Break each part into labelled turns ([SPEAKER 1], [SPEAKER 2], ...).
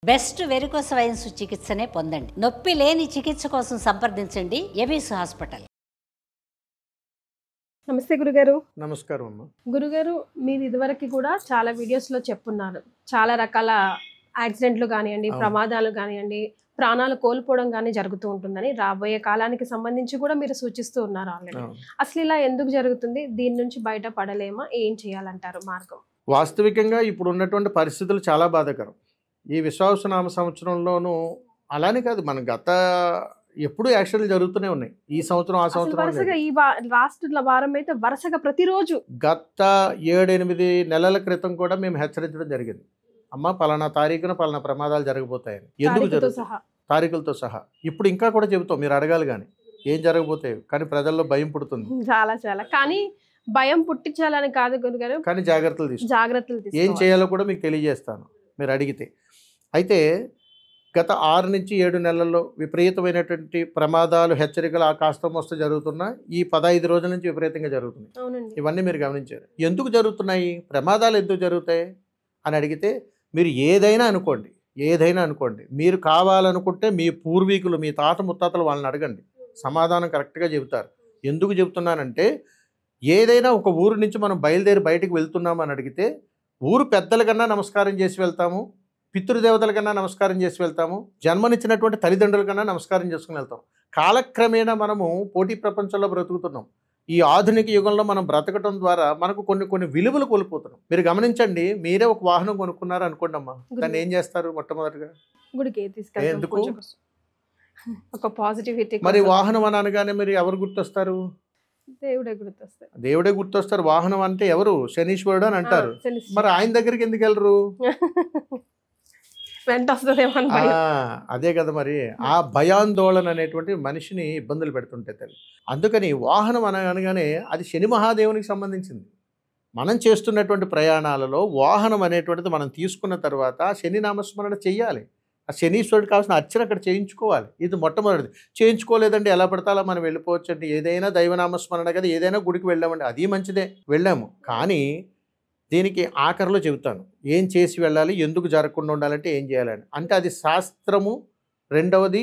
[SPEAKER 1] Best varicose veins చికిత్సనే పొందండి. నొప్పి లేని చికిత్స కోసం సంప్రదించండి ఎబిస్ హాస్పిటల్.
[SPEAKER 2] నమస్తే గురుగారు.
[SPEAKER 3] నమస్కారం అమ్మ.
[SPEAKER 2] గురుగారు, మీరు ఇదివరకు కూడా చాలా వీడియోస్లో చెప్పున్నారు, చాలా రకాల యాక్సిడెంట్లు కానివ్వండి, ప్రమాదాలు కానివ్వండి, ప్రాణాలు కోల్పోవడం కానీ జరుగుతూ ఉంటుందని రాబోయే కాలానికి సంబంధించి కూడా మీరు సూచిస్తూ ఉన్నారు ఆల్రెడీ. అసలు ఇలా ఎందుకు జరుగుతుంది? దీని నుంచి బయటపడలేమా? ఏం చేయాలంటారు మార్గం?
[SPEAKER 3] వాస్తవికంగా ఇప్పుడు ఉన్నటువంటి పరిస్థితులు చాలా బాధాకరం. ఈ విశ్వావసనామ సంవత్సరంలోనూ అలానే కాదు, మన గత ఎప్పుడు యాక్సిడెంట్లు జరుగుతూనే ఉన్నాయి. ఈ సంవత్సరం ఆ సంవత్సరం
[SPEAKER 2] వరుసగా ఈ లాస్ట్ వారం అయితే వరుసగా ప్రతిరోజు
[SPEAKER 3] గత 7-8 నెలల క్రితం కూడా మేము హెచ్చరించడం జరిగింది. అమ్మ పలానా తారీఖున పలానా ప్రమాదాలు జరగబోతాయని. ఎందుకు జరుగుతాయి? తారీఖులతో సహా. ఇప్పుడు ఇంకా కూడా చెబుతాం, మీరు అడగాలి కానీ ఏం జరగబోతాయి. కానీ ప్రజల్లో భయం పుడుతుంది.
[SPEAKER 2] చాలా చాలా కానీ భయం పుట్టించాలని కాదు గురుగారు, కానీ
[SPEAKER 3] జాగ్రత్తలు తీసుకోవాలి. ఏం చేయాలో కూడా మీకు తెలియజేస్తాను మీరు అడిగితే. అయితే గత 6 నుంచి 7 నెలల్లో విపరీతమైనటువంటి ప్రమాదాలు, హెచ్చరికలు ఆ కాస్త మోస్తూ జరుగుతున్నా ఈ 15 రోజుల నుంచి విపరీతంగా జరుగుతున్నాయి. ఇవన్నీ మీరు గమనించారు. ఎందుకు జరుగుతున్నాయి, ప్రమాదాలు ఎందుకు జరుగుతాయి అని అడిగితే, మీరు ఏదైనా అనుకోండి, మీరు కావాలనుకుంటే మీ పూర్వీకులు, మీ తాత ముత్తాతలు వాళ్ళని అడగండి, సమాధానం కరెక్ట్గా చెబుతారు. ఎందుకు చెబుతున్నానంటే, ఏదైనా ఒక ఊరు నుంచి మనం బయలుదేరి బయటికి వెళ్తున్నాము అని అడిగితే, ఊరు పెద్దల కన్నా నమస్కారం చేసి వెళ్తాము, పితృదేవతల కన్నా నమస్కారం చేసి వెళ్తాము, జన్మనిచ్చినటువంటి తల్లిదండ్రుల కన్నా నమస్కారం చేసుకుని వెళ్తాం. కాలక్రమేణా మనము పోటీ ప్రపంచంలో బ్రతుకుతున్నాం. ఈ ఆధునిక యుగంలో మనం బ్రతకటం ద్వారా మనకు కొన్ని విలువలు కోల్పోతున్నాం. మీరు గమనించండి, మీరే ఒక వాహనం కొనుక్కున్నారు అనుకోండి అమ్మా, దాన్ని ఏం చేస్తారు? మొట్టమొదటిగా గుడికి తీసుకెళ్తారు. ఎందుకు?
[SPEAKER 2] ఒక పాజిటివిటీ.
[SPEAKER 3] మరి వాహనం అని అనగానే మీరు ఎవరు గుర్తొస్తారు? దేవుడే గుర్తొస్తారు. వాహనం అంటే ఎవరు? శనీశ్వరుడు అని అంటారు. మరి ఆయన దగ్గరికి ఎందుకు వెళ్ళరు? అదే కదా మరి. ఆ భయాందోళన అనేటువంటి మనిషిని ఇబ్బందులు పెడుతుంటాయి తల్లి. అందుకని వాహనం అనగానే అది శని మహాదేవునికి సంబంధించింది. మనం చేస్తున్నటువంటి ప్రయాణాలలో వాహనం అనేటువంటిది మనం తీసుకున్న తర్వాత శని నామస్మరణ చెయ్యాలి. ఆ శనీశ్వరుడికి కావాల్సిన అర్చన అక్కడ చేయించుకోవాలి. ఇది మొట్టమొదటిది. చేయించుకోలేదండి ఎలా పడతాలో మనం వెళ్ళిపోవచ్చు అండి. ఏదైనా దైవనామస్మరణ కదా, ఏదైనా గుడికి వెళ్ళామండి, అది మంచిదే, వెళ్ళాము. కానీ దీనికి ఆఖరిలో చెబుతాను ఏం చేసి వెళ్ళాలి, ఎందుకు జరగకుండా ఉండాలంటే ఏం చేయాలని. అంటే అది శాస్త్రము. రెండవది,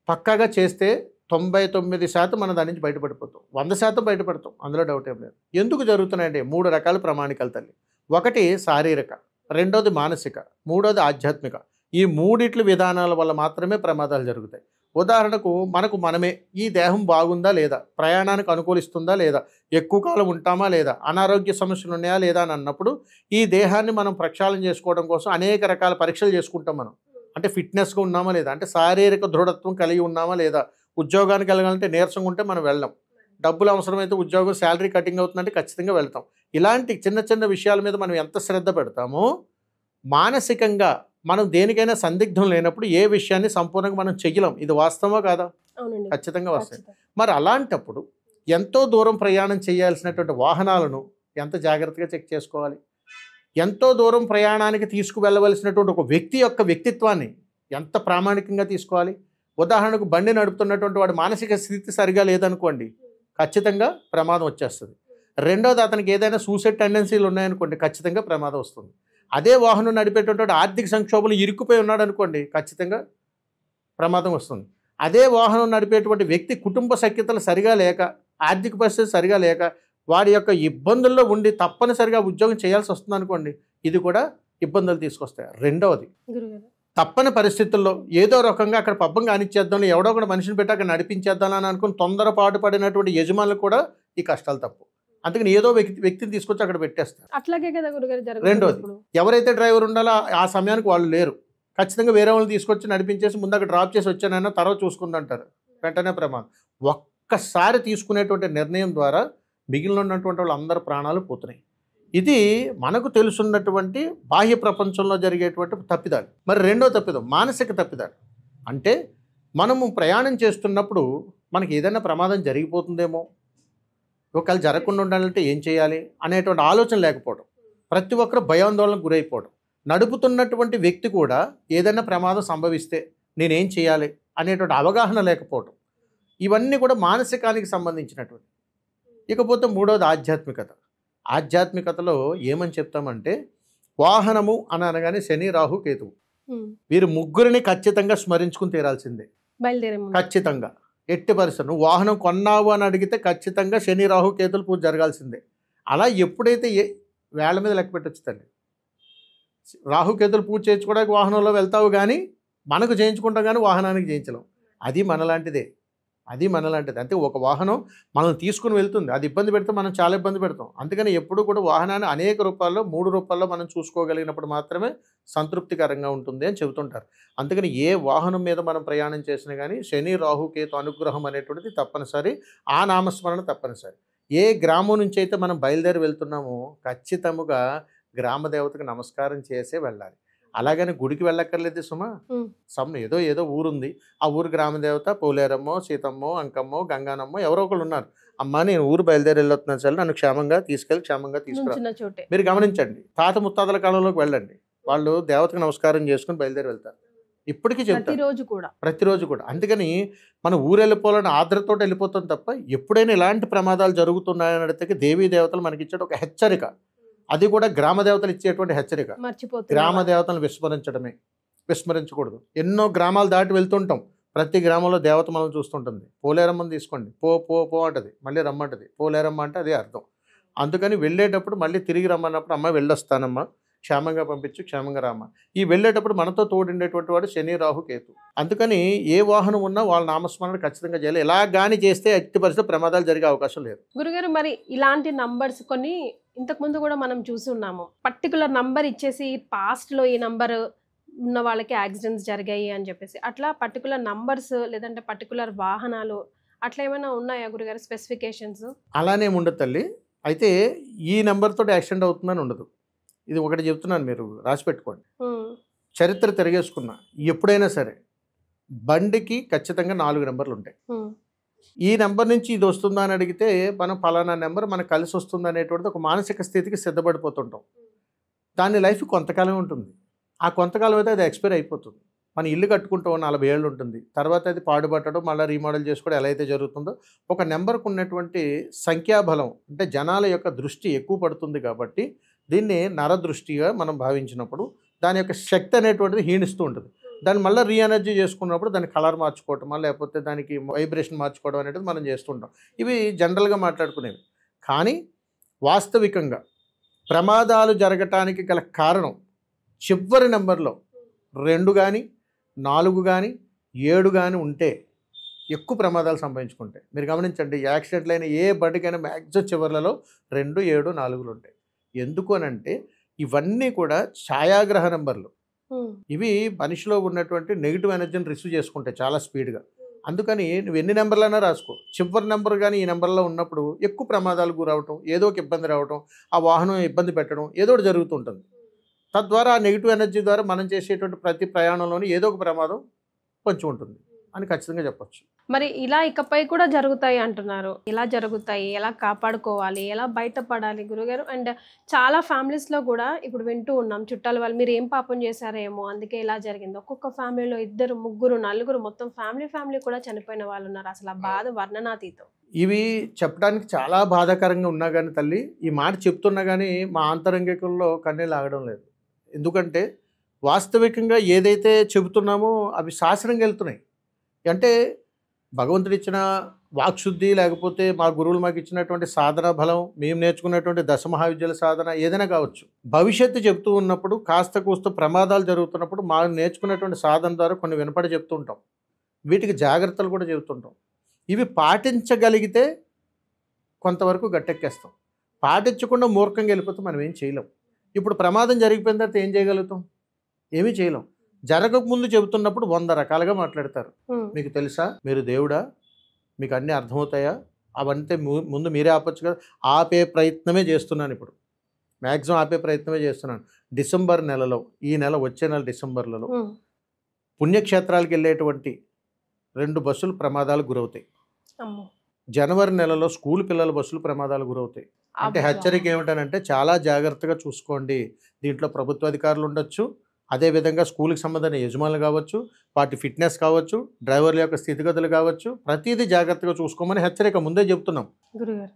[SPEAKER 3] పక్కాగా చేస్తే 99% మనం దాని నుంచి బయటపడిపోతాం, 100% బయటపడతాం, అందులో డౌట్ ఏం లేదు. ఎందుకు జరుగుతున్నాయంటే 3 రకాల ప్రామాణికాలు తల్లి. ఒకటి శారీరక, రెండోది మానసిక, మూడోది ఆధ్యాత్మిక. ఈ మూడిట్ల విధానాల వల్ల మాత్రమే ప్రమాదాలు జరుగుతాయి. ఉదాహరణకు మనమే ఈ దేహం బాగుందా లేదా, ప్రయాణానికి అనుకూలిస్తుందా లేదా, ఎక్కువ కాలం ఉంటామా లేదా, అనారోగ్య సమస్యలు ఉన్నాయా లేదా అని అన్నప్పుడు ఈ దేహాన్ని మనం ప్రక్షాళన చేసుకోవడం కోసం అనేక రకాల పరీక్షలు చేసుకుంటాం. మనం అంటే ఫిట్నెస్గా ఉన్నామా లేదా, అంటే శారీరక దృఢత్వం కలిగి ఉన్నామా లేదా, ఉద్యోగానికి వెళ్ళాలంటే నీరసంగా ఉంటే మనం వెళ్ళాం, డబ్బులు అవసరమైతే ఉద్యోగం శాలరీ కటింగ్ అవుతుందంటే ఖచ్చితంగా వెళ్తాం. ఇలాంటి చిన్న విషయాల మీద మనం ఎంత శ్రద్ధ పెడతామో, మానసికంగా మనం దేనికైనా సందిగ్ధం లేనప్పుడు ఏ విషయాన్ని సంపూర్ణంగా మనం చెయ్యలేం. ఇది వాస్తవమా కాదా? ఖచ్చితంగా వస్తాయి. మరి అలాంటప్పుడు ఎంతో దూరం ప్రయాణం చేయాల్సినటువంటి వాహనాలను ఎంత జాగ్రత్తగా చెక్ చేసుకోవాలి. ఎంతో దూరం ప్రయాణానికి తీసుకువెళ్ళవలసినటువంటి ఒక వ్యక్తి యొక్క వ్యక్తిత్వాన్ని ఎంత ప్రామాణికంగా తీసుకోవాలి. ఉదాహరణకు బండి నడుపుతున్నటువంటి వాడు మానసిక స్థితి సరిగా లేదనుకోండి, ఖచ్చితంగా ప్రమాదం వచ్చేస్తుంది. రెండోది, అతనికి ఏదైనా సూసైడ్ టెండెన్సీలు ఉన్నాయనుకోండి, ఖచ్చితంగా ప్రమాదం వస్తుంది. అదే వాహనం నడిపేటటువంటి ఆర్థిక సంక్షోభంలో ఇరుక్కుపోయి ఉన్నాడు అనుకోండి, ఖచ్చితంగా ప్రమాదం వస్తుంది. అదే వాహనం నడిపేటువంటి వ్యక్తి కుటుంబ సఖ్యతలు సరిగా లేక, ఆర్థిక పరిస్థితి సరిగా లేక, వాడి యొక్క ఇబ్బందుల్లో ఉండి తప్పనిసరిగా ఉద్యోగం చేయాల్సి వస్తుంది అనుకోండి, ఇది కూడా ఇబ్బందులు తీసుకొస్తాయి. రెండవది, తప్పని పరిస్థితుల్లో ఏదో రకంగా అక్కడ పబ్బం కానిచ్చేద్దాం, ఎవడో కూడా మనిషిని పెట్టి అక్కడ నడిపించేద్దాం అని అనుకుని తొందరపాటు పడినటువంటి యజమానులు కూడా ఈ కష్టాలు తప్పు. అందుకని ఏదో వ్యక్తిని తీసుకొచ్చి అక్కడ పెట్టేస్తారు.
[SPEAKER 2] అట్లాగే కదా గురుగారు.
[SPEAKER 3] రెండోది, ఎవరైతే డ్రైవర్ ఉండాలో ఆ సమయానికి వాళ్ళు లేరు, ఖచ్చితంగా వేరే వాళ్ళని తీసుకొచ్చి నడిపించేసి ముందు అక్కడ డ్రాప్ చేసి వచ్చానైనా తర్వాత చూసుకుందంటారు, వెంటనే ప్రమాదం. ఒక్కసారి తీసుకునేటువంటి నిర్ణయం ద్వారా మిగిలిన ఉన్నటువంటి వాళ్ళు అందరి ప్రాణాలు పోతున్నాయి. ఇది మనకు తెలుసున్నటువంటి బాహ్య ప్రపంచంలో జరిగేటువంటి తప్పిదాలు. మరి రెండో తప్పిదం మానసిక తప్పిదాలు. అంటే మనము ప్రయాణం చేస్తున్నప్పుడు మనకి ఏదైనా ప్రమాదం జరిగిపోతుందేమో, ఒకవేళ జరగకుండా ఉండాలంటే ఏం చేయాలి అనేటువంటి ఆలోచన లేకపోవడం, ప్రతి ఒక్కరు భయాందోళనకు గురైపోవడం, నడుపుతున్నటువంటి వ్యక్తి కూడా ఏదైనా ప్రమాదం సంభవిస్తే నేనేం చేయాలి అనేటువంటి అవగాహన లేకపోవడం, ఇవన్నీ కూడా మానసికానికి సంబంధించినటువంటి. ఇకపోతే మూడోది ఆధ్యాత్మికత. ఆధ్యాత్మికతలో ఏమని చెప్తామంటే, వాహనము అని అనగానే శని రాహు కేతువు. వీరు ముగ్గురిని ఖచ్చితంగా స్మరించుకుని తీరాల్సిందే,
[SPEAKER 2] బయలుదేరే ముందు.
[SPEAKER 3] ఖచ్చితంగా. ఎట్టి పరిస్థితి నువ్వు వాహనం కొన్నావు అని అడిగితే ఖచ్చితంగా శని రాహు కేతులు పూజ జరగాల్సిందే. అలా ఎప్పుడైతే వేళ్ల మీద లెక్క పెట్టచ్చు తల్లి. రాహుకేతులు పూజ చేయించుకోవడానికి వాహనంలో వెళ్తావు కానీ మనకు చేయించుకుంటాం కానీ వాహనానికి చేయించలేం. అది మనలాంటిదే, అది మనలాంటిది. అంటే ఒక వాహనం మనం తీసుకుని వెళ్తుంది, అది ఇబ్బంది పెడితే మనం చాలా ఇబ్బంది పెడతాం. అందుకని ఎప్పుడు కూడా వాహనాన్ని అనేక రూపాల్లో 3 రూపాల్లో మనం చూసుకోగలిగినప్పుడు మాత్రమే సంతృప్తికరంగా ఉంటుంది అని చెబుతుంటారు. అందుకని ఏ వాహనం మీద మనం ప్రయాణం చేసినా కానీ శని రాహుకేతు అనుగ్రహం అనేటువంటిది తప్పనిసరి, ఆ నామస్మరణ తప్పనిసరి. ఏ గ్రామం నుంచి అయితే మనం బయలుదేరి వెళ్తున్నామో ఖచ్చితంగా గ్రామ దేవతకు నమస్కారం చేసే వెళ్ళాలి. అలాగని గుడికి వెళ్ళక్కర్లేదు సుమా. ఏదో ఊరుంది, ఆ ఊరు గ్రామ దేవత పోలేరమ్మో సీతమ్మో అంకమ్మో గంగానమ్మో ఎవరో ఒకళ్ళు ఉన్నారు. అమ్మ నేను ఊరు బయలుదేరి వెళ్ళొస్తున్నాను సార్, నన్ను క్షేమంగా తీసుకురా. మీరు గమనించండి, తాత ముత్తాతల కాలంలోకి వెళ్ళండి, వాళ్ళు దేవతకు నమస్కారం చేసుకుని బయలుదేరి వెళ్తారు. ఇప్పటికీ చెప్తారు ప్రతిరోజు కూడా. అందుకని మనం ఊరు వెళ్ళిపోవాలని ఆర్ద్రతో వెళ్ళిపోతాం తప్ప ఎప్పుడైనా ఇలాంటి ప్రమాదాలు జరుగుతున్నాయని అడిగితే దేవీ దేవతలు మనకి ఇచ్చే ఒక హెచ్చరిక, అది కూడా గ్రామ దేవతలు ఇచ్చేటువంటి హెచ్చరిక. గ్రామ దేవతలను విస్మరించకూడదు. ఎన్నో గ్రామాలు దాటి వెళ్తుంటాం, ప్రతి గ్రామంలో దేవత మనం చూస్తుంటుంది. పోలేరమ్మని తీసుకోండి, పో పో పో అంటది, మళ్ళీ రమ్మంటది. పోలేరమ్మ అంటే అదే అర్థం. అందుకని వెళ్ళేటప్పుడు మళ్ళీ తిరిగి రమ్మన్నప్పుడు అమ్మ వెళ్ళొస్తానమ్మా, క్షేమంగా పంపించు, క్షేమంగా రామ్మ. ఈ వెళ్ళేటప్పుడు మనతో తోడుండేటువంటి వాడు శని రాహు కేతు. అందుకని ఏ వాహనం ఉన్నా వాళ్ళ నామస్మరణ ఖచ్చితంగా చేయాలి. ఇలా కానీ చేస్తే ఎట్టి పరిస్థితి ప్రమాదాలు జరిగే అవకాశం లేదు.
[SPEAKER 2] గురుగారు, మరి ఇలాంటి నంబర్స్ కొన్ని ఇంతకుముందు కూడా మనం చూసి ఉన్నాము. పర్టికులర్ నంబర్ ఇచ్చేసి పాస్ట్లో ఈ నంబర్ ఉన్న వాళ్ళకి యాక్సిడెంట్స్ జరిగాయి అని చెప్పేసి, అట్లా పర్టికులర్ నంబర్స్ లేదంటే పర్టికులర్ వాహనాలు అట్లా ఏమైనా ఉన్నాయా గురుగారు స్పెసిఫికేషన్స్?
[SPEAKER 3] అలానే ఉండదు తల్లి. అయితే ఈ నెంబర్తో యాక్సిడెంట్ అవుతుందని ఉండదు. ఇది ఒకటి చెప్తున్నాను, మీరు రాసి పెట్టుకోండి. చరిత్ర తిరగేసుకున్నా ఎప్పుడైనా సరే బండికి ఖచ్చితంగా 4 నెంబర్లు ఉంటాయి. ఈ నెంబర్ నుంచి ఇది వస్తుందా అని అడిగితే మనం ఫలానా నెంబర్ మనకు కలిసి వస్తుంది అనేటువంటిది ఒక మానసిక స్థితికి సిద్ధపడిపోతుంటాం. దాని లైఫ్ కొంతకాలం ఉంటుంది. ఆ కొంతకాలం అయితే అది ఎక్స్పైర్ అయిపోతుంది. మన ఇల్లు కట్టుకుంటాం 40 ఏళ్ళు ఉంటుంది, తర్వాత అది పాడుపట్టడం మళ్ళీ రీమోడల్ చేసుకోవడం ఎలా అయితే జరుగుతుందో, ఒక నెంబర్కు ఉన్నటువంటి సంఖ్యాబలం అంటే జనాల యొక్క దృష్టి ఎక్కువ పడుతుంది. కాబట్టి దీన్ని నరదృష్టిగా మనం భావించినప్పుడు దాని యొక్క శక్తి అనేటువంటిది హీనిస్తూ ఉంటుంది. దాన్ని మళ్ళీ రీఎనర్జీ చేసుకున్నప్పుడు దాని కలర్ మార్చుకోవటం లేకపోతే దానికి వైబ్రేషన్ మార్చుకోవడం అనేది మనం చేస్తుంటాం. ఇవి జనరల్గా మాట్లాడుకునేవి. కానీ వాస్తవికంగా ప్రమాదాలు జరగటానికి గల కారణం చివరి నెంబర్లో 2 కానీ 4 కానీ 7 కానీ ఉంటే ఎక్కువ ప్రమాదాలు సంభవించుకుంటాయి. మీరు గమనించండి, యాక్సిడెంట్లు అయిన ఏ బండికైనా మ్యాక్సిమం చివర్లలో 2, 7, 4 ఉంటాయి. ఎందుకు అనంటే ఇవన్నీ కూడా ఛాయాగ్రహ నెంబర్లు. ఇవి మనిషిలో ఉన్నటువంటి నెగిటివ్ ఎనర్జీని రిసీవ్ చేసుకుంటాయి చాలా స్పీడ్గా. అందుకని నువ్వు ఎన్ని నెంబర్లైనా రాసుకో, చివరి నెంబర్ కానీ ఈ నెంబర్లో ఉన్నప్పుడు ఎక్కువ ప్రమాదాలు గురవటం, ఏదో ఒక ఇబ్బంది రావటం, ఆ వాహనం ఇబ్బంది పెట్టడం ఏదో ఒకటి జరుగుతుంటుంది. తద్వారా ఆ నెగిటివ్ ఎనర్జీ ద్వారా మనం చేసేటువంటి ప్రతి ప్రయాణంలోని ఏదో ఒక ప్రమాదం పొంచి ఉంటుంది అని ఖచ్చితంగా చెప్పచ్చు.
[SPEAKER 2] మరి ఇలా ఇకపై కూడా జరుగుతాయి అంటున్నారు. ఎలా జరుగుతాయి, ఎలా కాపాడుకోవాలి, ఎలా బయటపడాలి గురుగారు? అండ్ చాలా ఫ్యామిలీస్లో కూడా ఇప్పుడు వింటూ ఉన్నాం, చుట్టాల వాళ్ళు మీరు ఏం పాపం చేశారేమో అందుకే ఇలా జరిగింది. ఒక్కొక్క ఫ్యామిలీలో 2, 3, 4 మొత్తం ఫ్యామిలీ కూడా చనిపోయిన వాళ్ళు ఉన్నారు. అసలు ఆ బాధ వర్ణనాతీతం.
[SPEAKER 3] ఇవి చెప్పడానికి చాలా బాధాకరంగా ఉన్నా కానీ తల్లి, ఈ మాట చెప్తున్నా కానీ మా ఆంతరంగికంలో కన్నీళ్ళు ఆగడం లేదు. ఎందుకంటే వాస్తవికంగా ఏదైతే చెబుతున్నామో అవి శాసనంగా వెళ్తున్నాయి. అంటే భగవంతుడు ఇచ్చిన వాక్శుద్ధి లేకపోతే మా గురువులు మాకు ఇచ్చినటువంటి సాధన బలం, మేము నేర్చుకున్నటువంటి దశమహావిద్యల సాధన ఏదైనా కావచ్చు, భవిష్యత్తు చెప్తూ ఉన్నప్పుడు కాస్త కూస్త ప్రమాదాలు జరుగుతున్నప్పుడు మా నేర్చుకున్నటువంటి సాధన ద్వారా కొన్ని వినపడి చెప్తూ ఉంటాం. వీటికి జాగ్రత్తలు కూడా చెబుతుంటాం. ఇవి పాటించగలిగితే కొంతవరకు గట్టెక్కేస్తాం, పాటించకుండా మూర్ఖంగా వెళ్ళిపోతే మనం ఏం చేయలేం. ఇప్పుడు ప్రమాదం జరిగిపోయిన తర్వాత ఏం చేయగలుగుతాం? ఏమీ చేయలేం. జరగకముందు చెబుతున్నప్పుడు 100 రకాలుగా మాట్లాడతారు. మీకు తెలుసా, మీరు దేవుడా, మీకు అన్నీ అర్థమవుతాయా, అవంటే ముందు మీరే ఆపచ్చు కదా. ఆపే ప్రయత్నమే చేస్తున్నాను, ఇప్పుడు మ్యాక్సిమం ఆపే ప్రయత్నమే చేస్తున్నాను. డిసెంబర్ నెలలో, ఈ నెల వచ్చే నెల డిసెంబర్లలో పుణ్యక్షేత్రాలకు వెళ్ళేటువంటి 2 బస్సులు ప్రమాదాలు గురవుతాయి. జనవరి నెలలో స్కూల్ పిల్లల బస్సులు ప్రమాదాలు గురవుతాయి. అంటే హెచ్చరిక ఏమిటనంటే చాలా జాగ్రత్తగా చూసుకోండి. దీంట్లో ప్రభుత్వ అధికారులు ఉండొచ్చు, అదేవిధంగా స్కూల్కి సంబంధించిన యజమానులు కావచ్చు, వాటి ఫిట్నెస్ కావచ్చు, డ్రైవర్ల యొక్క స్థితిగతులు కావచ్చు, ప్రతిదీ జాగ్రత్తగా చూసుకోమని హెచ్చరిక ముందే చెప్తున్నాం.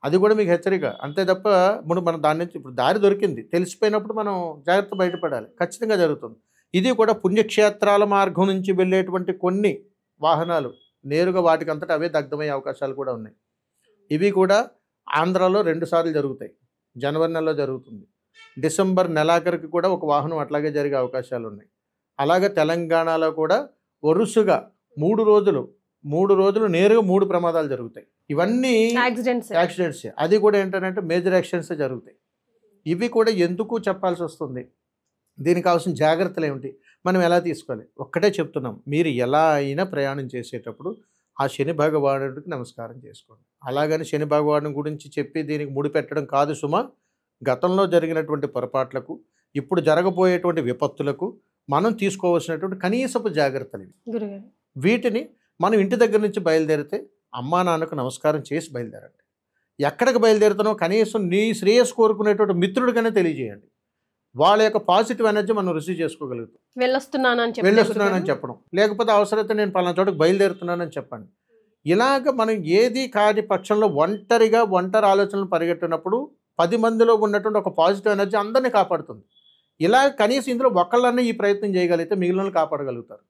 [SPEAKER 3] అది కూడా మీకు హెచ్చరిక అంతే తప్ప ఇప్పుడు మనం దాని నుంచి ఇప్పుడు దారి దొరికింది తెలిసిపోయినప్పుడు మనం జాగ్రత్త బయటపడాలి. ఖచ్చితంగా జరుగుతుంది. ఇది కూడా పుణ్యక్షేత్రాల మార్గం నుంచి వెళ్ళేటువంటి కొన్ని వాహనాలు నేరుగా వాటికంతటా అవే దగ్ధమయ్యే అవకాశాలు కూడా ఉన్నాయి. ఇవి కూడా ఆంధ్రాలో 2 సార్లు జరుగుతాయి. జనవరి నెలలో జరుగుతుంది. డిసెంబర్ నెలాఖరికి కూడా ఒక వాహనం అట్లాగే జరిగే అవకాశాలు ఉన్నాయి. అలాగే తెలంగాణలో కూడా వరుసగా 3 రోజులు నేరుగా 3 ప్రమాదాలు జరుగుతాయి. ఇవన్నీ యాక్సిడెంట్స్. అది కూడా ఏంటంటే మేజర్ యాక్సిడెంట్స్ జరుగుతాయి. ఇవి కూడా ఎందుకు చెప్పాల్సి వస్తుంది, దీనికి కావాల్సిన జాగ్రత్తలు ఏమిటి, మనం ఎలా తీసుకోవాలి, ఒక్కటే చెప్తున్నాం. మీరు ఎలా అయినా ప్రయాణం చేసేటప్పుడు ఆ శని భగవానుడికి నమస్కారం చేసుకోండి. అలాగని శని భగవాను గురించి చెప్పి దీనికి ముడిపెట్టడం కాదు సుమా. గతంలో జరిగినటువంటి పొరపాట్లకు, ఇప్పుడు జరగబోయేటువంటి విపత్తులకు మనం తీసుకోవాల్సినటువంటి కనీసపు జాగ్రత్తలు ఇవి. వీటిని మనం ఇంటి దగ్గర నుంచి బయలుదేరితే అమ్మా నాన్నకు నమస్కారం చేసి బయలుదేరండి. ఎక్కడికి బయలుదేరుతానో కనీసం నీ శ్రేయస్సు కోరుకునేటువంటి మిత్రుడికైనా తెలియజేయండి. వాళ్ళ యొక్క పాజిటివ్ ఎనర్జీ మనం రిసీవ్ చేసుకోగలుగుతాం. వెళ్ళొస్తున్నానని చెప్పడం, లేకపోతే అవసరమైతే నేను పలానా చోటకి బయలుదేరుతున్నానని చెప్పండి. ఇలాగ మనం ఏది కాని పక్షంలో ఒంటరి ఆలోచనలు పరిగెట్టినప్పుడు 10 మందిలో ఉన్నటువంటి ఒక పాజిటివ్ ఎనర్జీ అందరినీ కాపాడుతుంది. ఇలా కనీసం ఇందులో ఒక్కళ్ళన్నా ఈ ప్రయత్నం చేయగలిగితే మిగిలిన కాపాడగలుగుతారు.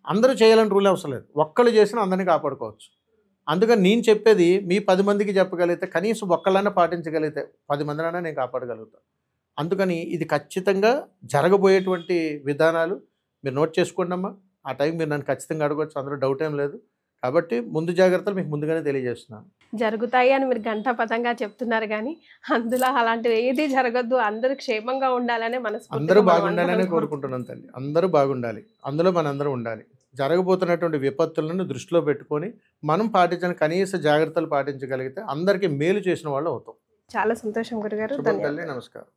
[SPEAKER 3] అందరూ చేయాలని రూల్ అవసరం లేదు. ఒక్కళ్ళు చేసినా అందరినీ కాపాడుకోవచ్చు. అందుకని నేను చెప్పేది మీ 10 మందికి చెప్పగలిగితే, కనీసం ఒక్కళ్ళన్నా పాటించగలిగితే 10 మందినైనా నేను కాపాడగలుగుతాను. అందుకని ఇది ఖచ్చితంగా జరగబోయేటువంటి విధానాలు మీరు నోట్ చేసుకోండి అమ్మా. ఆ టైం మీరు నన్ను ఖచ్చితంగా అడగవచ్చు, అందులో డౌట్ ఏం లేదు. కాబట్టి ముందు జాగ్రత్తలు మీకు ముందుగానే తెలియజేస్తున్నాను.
[SPEAKER 2] జరుగుతాయి అని మీరు గంటాపథంగా చెప్తున్నారు, కానీ అందులో అలాంటివి ఏది జరగద్దు, అందరూ క్షేమంగా ఉండాలనే
[SPEAKER 3] అందరూ బాగుండాలనే కోరుకుంటున్నాను తల్లి. అందరూ బాగుండాలి, అందులో మనందరం ఉండాలి. జరగబోతున్నటువంటి విపత్తులను దృష్టిలో పెట్టుకొని మనం పాటించిన కనీస జాగ్రత్తలు పాటించగలిగితే అందరికీ మేలు చేసిన వాళ్ళు అవుతాం.
[SPEAKER 2] చాలా సంతోషం గురుగారు.
[SPEAKER 3] తల్లి నమస్కారం.